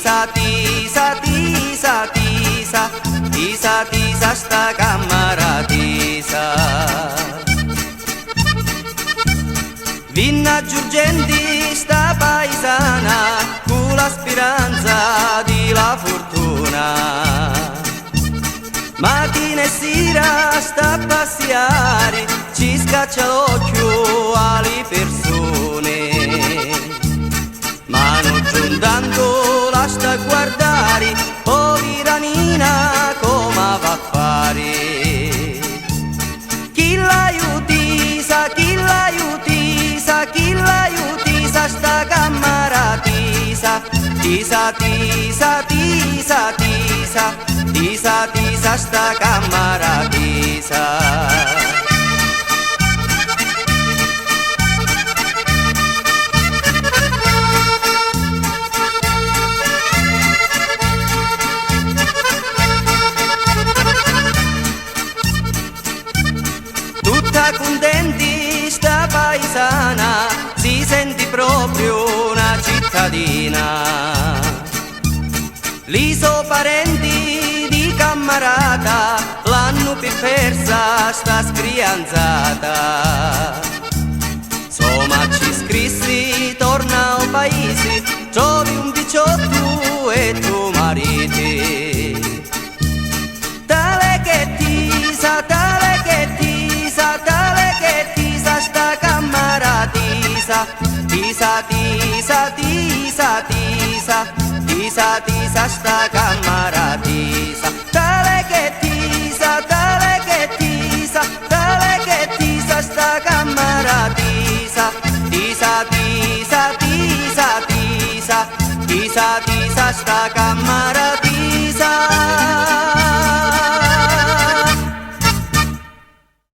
tisa, tisa, tisa, tisa, tisa, tisa, sta camera tisa. Vinna Giurgenti sta paesana, con la speranza di la fortuna. Mattina e sera sta a passiare, ci scaccia l'occhio alle persone. Ma non giuntando la sta a guardare, povera Nina come va a fare. Chi l'aiutisa, chi l'aiutisa, chi l'aiutisa, sta camera tisa, tisa, tisa, tisa, tisa, tisa, tisa, sta camera tisa. Tutta contenti sta paesana, si sente proprio una cittadina. Li so parenti di camarata, l'hanno più persa sta scrianzata. Insomma ci scrissi, torna al paese, trovi un picciotto e tuo marito. Tale che tisa, tale che tisa, tale che tisa, sta camera tisa, tisa, tisa, tisa, tisa, tisa, tisa, sta camera tisa. Tale che tisa, tale che tisa, tale che tisa, sta camera tisa, tisa, tisa, tisa, tisa, tisa, tisa, sta camera tisa.